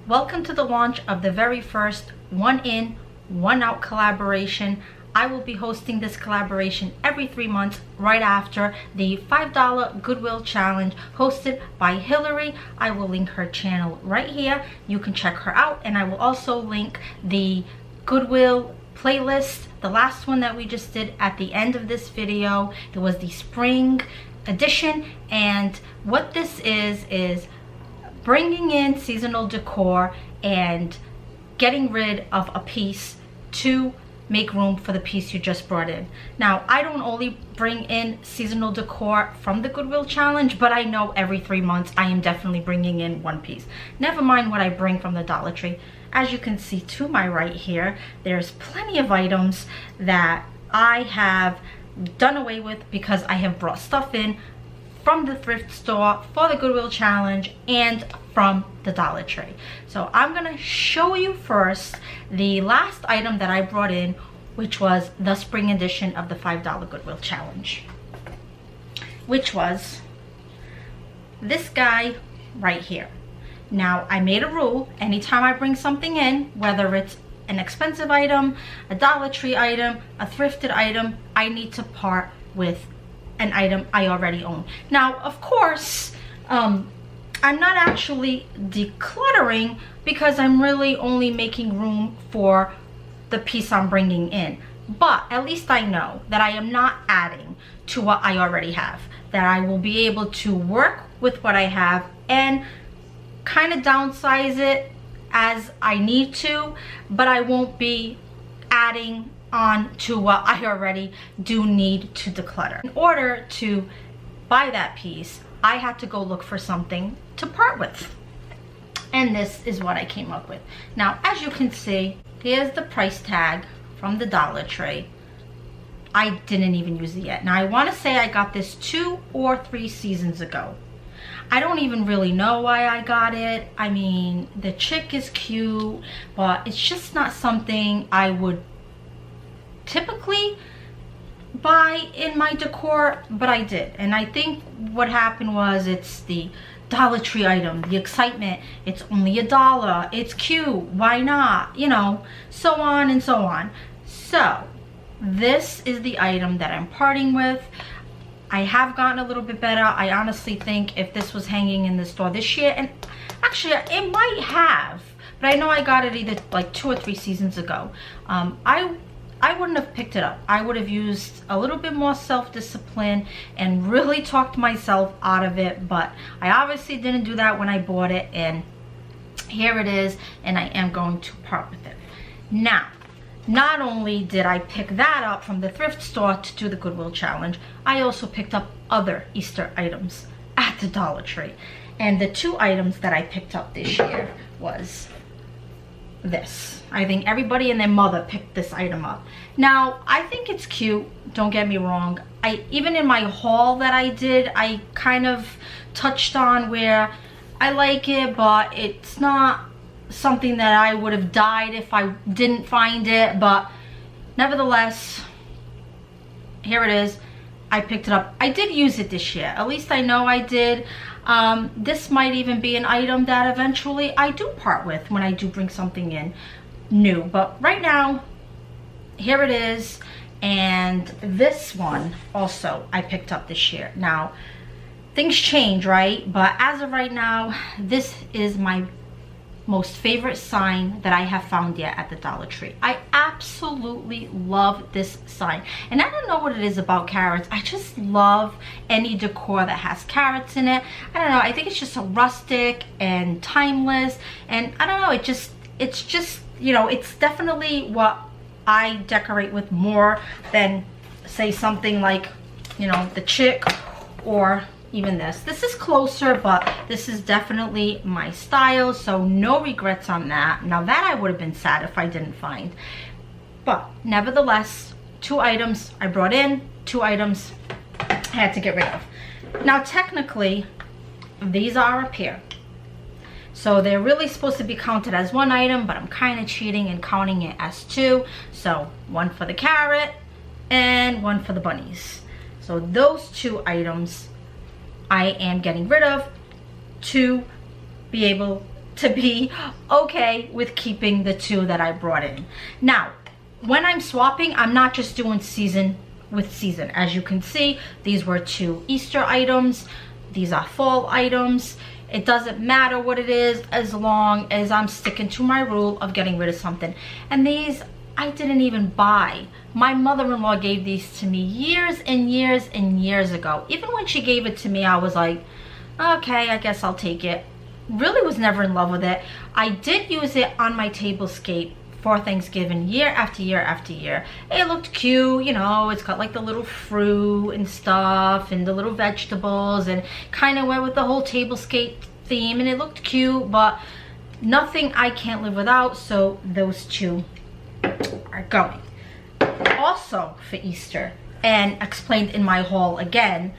Welcome to the launch of the very first One In, One Out collaboration. I will be hosting this collaboration every 3 months right after the $5 Goodwill Challenge hosted by Hillary. I will link her channel right here. You can check her out, and I will also link the Goodwill playlist, the last one that we just did, at the end of this video. It was the spring edition, and what this is bringing in seasonal decor and getting rid of a piece to make room for the piece you just brought in. Now, I don't only bring in seasonal decor from the Goodwill Challenge, but I know every 3 months I am definitely bringing in one piece. Never mind what I bring from the Dollar Tree. As you can see to my right here, there's plenty of items that I have done away with because I have brought stuff in from the thrift store for the Goodwill Challenge and from the Dollar Tree. So I'm gonna show you first the last item that I brought in, which was the spring edition of the $5 Goodwill Challenge, which was this guy right here. Now, I made a rule: anytime I bring something in, whether it's an expensive item, a Dollar Tree item, a thrifted item, I need to part with an item I already own. Now, of course, I'm not actually decluttering because I'm really only making room for the piece I'm bringing in. But at least I know that I am not adding to what I already have, that I will be able to work with what I have and kind of downsize it as I need to, but I won't be adding on to what I already do need to declutter. In order to buy that piece, I had to go look for something to part with, and this is what I came up with. Now, as you can see, here's the price tag from the Dollar Tree. I didn't even use it yet. Now, I want to say I got this 2 or 3 seasons ago. I don't even really know why I got it. I mean, the chick is cute, but it's just not something I would typically buy in my decor, but I did. And I think what happened was, it's the Dollar Tree item, the excitement, it's only $1, it's cute, why not, you know, so on and so on. So this is the item that I'm parting with. I have gotten a little bit better. I honestly think if this was hanging in the store this year, and actually it might have, but I know I got it either like 2 or 3 seasons ago, I wouldn't have picked it up. I would have used a little bit more self-discipline and really talked myself out of it, but I obviously didn't do that when I bought it, and here it is, and I am going to part with it. Now, not only did I pick that up from the thrift store to do the Goodwill Challenge, I also picked up other Easter items at the Dollar Tree. And the 2 items that I picked up this year was this. I think everybody and their mother picked this item up. Now, I think it's cute, don't get me wrong. Even in my haul that I did, I kind of touched on where I like it, but it's not something that I would have died if I didn't find it. But nevertheless, here it is. I picked it up. I did use it this year, at least I know I did. This might even be an item that eventually I do part with when I do bring something in new, but right now, here it is. And this one also I picked up this year. Now, things change, right? But as of right now, this is my most favorite sign that I have found yet at the Dollar Tree. I absolutely love this sign, and I don't know what it is about carrots. I just love any decor that has carrots in it. I don't know, I think it's just so rustic and timeless, and I don't know, it's just, you know, it's definitely what I decorate with more than, say, something like, you know, the chick or even this. This is closer, but this is definitely my style, so no regrets on that. Now, that I would have been sad if I didn't find, but nevertheless, 2 items I brought in, 2 items I had to get rid of. Now, technically, these are up here, so they're really supposed to be counted as 1 item, but I'm kind of cheating and counting it as 2. So 1 for the carrot and 1 for the bunnies. So those 2 items I am getting rid of to be able to be okay with keeping the 2 that I brought in. Now, when I'm swapping, I'm not just doing season with season. As you can see, these were 2 Easter items. These are fall items. It doesn't matter what it is as long as I'm sticking to my rule of getting rid of something. And these I didn't even buy. My mother-in-law gave these to me years and years and years ago. Even when she gave it to me, I was like, okay, I guess I'll take it. Really was never in love with it. I did use it on my tablescape for Thanksgiving year after year after year. It looked cute, you know, it's got like the little fruit and stuff and the little vegetables, and kind of went with the whole tablescape theme, and it looked cute, but nothing I can't live without, so those 2 are going. Also for Easter, and explained in my haul again,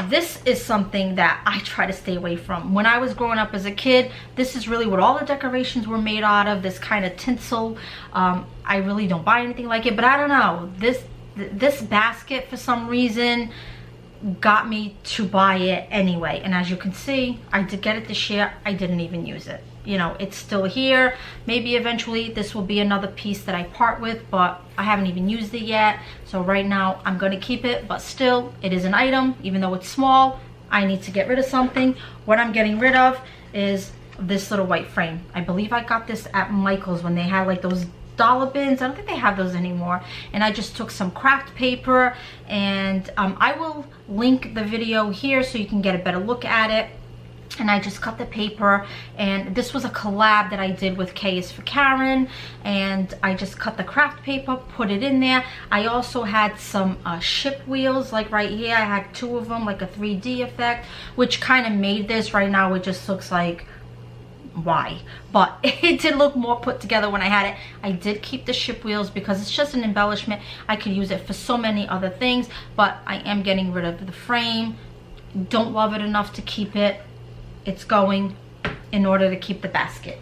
this is something that I try to stay away from. When I was growing up as a kid, this is really what all the decorations were made out of, this kind of tinsel. I really don't buy anything like it, but I don't know, this basket for some reason got me to buy it anyway. And as you can see, I did get it this year. I didn't even use it. You know, it's still here. Maybe eventually this will be another piece that I part with, but I haven't even used it yet. So right now I'm going to keep it, but still it is an item. Even though it's small, I need to get rid of something. What I'm getting rid of is this little white frame. I believe I got this at Michael's when they had like those dollar bins. I don't think they have those anymore. And I just took some craft paper, and I will link the video here so you can get a better look at it. And I just cut the paper, and this was a collab that I did with K is for Karen, and I just cut the craft paper, put it in there. I also had some ship wheels, like right here I had 2 of them, like a 3D effect, which kind of made this. Right now it just looks like, why? But it did look more put together when I had it. I did keep the ship wheels because it's just an embellishment. I could use it for so many other things, but I am getting rid of the frame. Don't love it enough to keep it. It's going in order to keep the basket.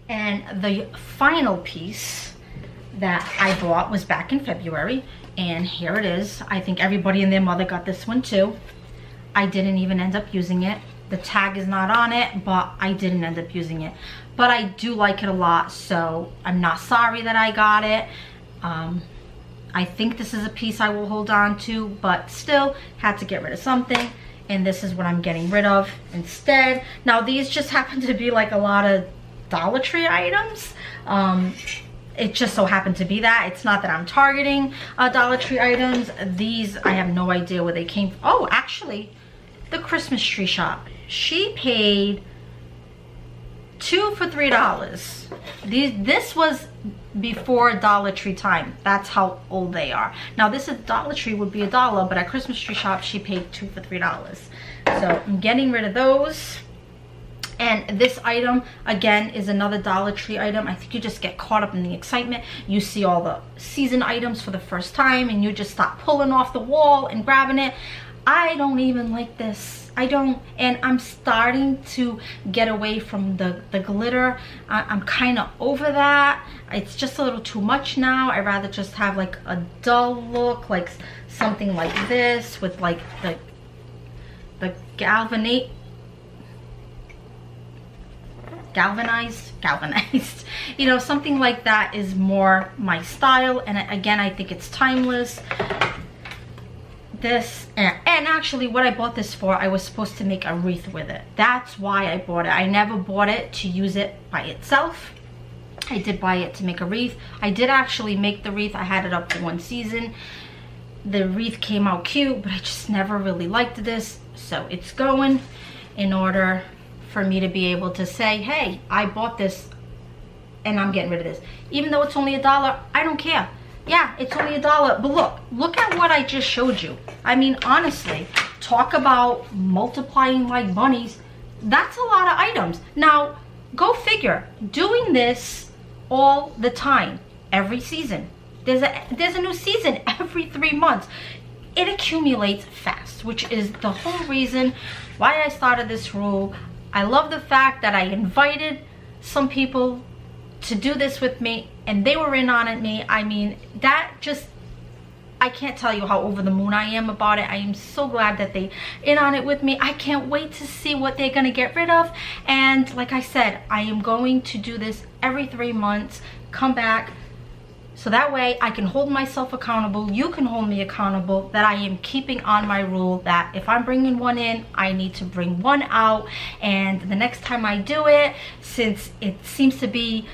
And the final piece that I bought was back in February, and here it is. I think everybody and their mother got this one too. I didn't even end up using it. The tag is not on it, but I didn't end up using it. But I do like it a lot, so I'm not sorry that I got it. I think this is a piece I will hold on to, but still had to get rid of something. And this is what I'm getting rid of instead. Now these just happen to be like a lot of Dollar Tree items. It just so happened to be that. It's not that I'm targeting Dollar Tree items. These, I have no idea where they came from. Oh, actually, the Christmas tree shop. She paid 2 for $3. This was before Dollar Tree time. That's how old they are. Now this is Dollar Tree would be $1, but at Christmas tree shop she paid 2 for $3. So I'm getting rid of those. And this item again is another Dollar Tree item. I think you just get caught up in the excitement. You see all the season items for the first time and you just start pulling off the wall and grabbing it. I don't even like this. I don't, and I'm starting to get away from the glitter. I'm kind of over that. It's just a little too much now. I'd rather just have like a dull look, like something like this with like the galvanized, you know, something like that is more my style. And again, I think it's timeless. This and actually what I bought this for, I was supposed to make a wreath with it. That's why I bought it. I never bought it to use it by itself. I did buy it to make a wreath. I did actually make the wreath. I had it up for 1 season. The wreath came out cute, but I just never really liked this, so it's going in order for me to be able to say, hey, I bought this and I'm getting rid of this. Even though it's only $1, I don't care. Yeah, it's only $1, but look at what I just showed you. I mean, honestly, talk about multiplying like bunnies. That's a lot of items. Now, go figure, doing this all the time, every season. There's a new season every 3 months. It accumulates fast, which is the whole reason why I started this rule. I love the fact that I invited some people to do this with me and they were in on it. I mean, that just I can't tell you how over the moon I am about it. I am so glad that they in on it with me. I can't wait to see what they're gonna get rid of. And like I said, I am going to do this every 3 months, come back, so that way I can hold myself accountable, you can hold me accountable, that I am keeping on my rule that if I'm bringing one in, I need to bring one out. And the next time I do it, since it seems to be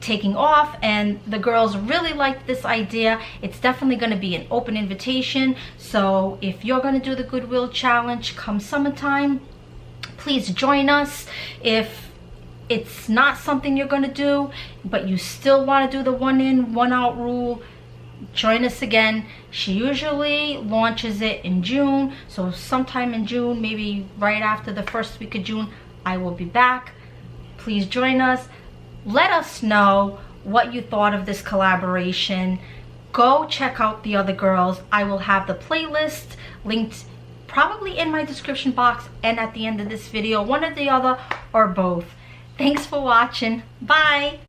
taking off and the girls really like this idea, it's definitely going to be an open invitation. So if you're going to do the Goodwill challenge come summertime, please join us. If it's not something you're going to do but you still want to do the one in one out rule, join us again. She usually launches it in June, so sometime in June, maybe right after the first week of June, I will be back. Please join us. Let us know what you thought of this collaboration. Go check out the other girls. I will have the playlist linked probably in my description box and at the end of this video, one or the other or both. Thanks for watching. Bye.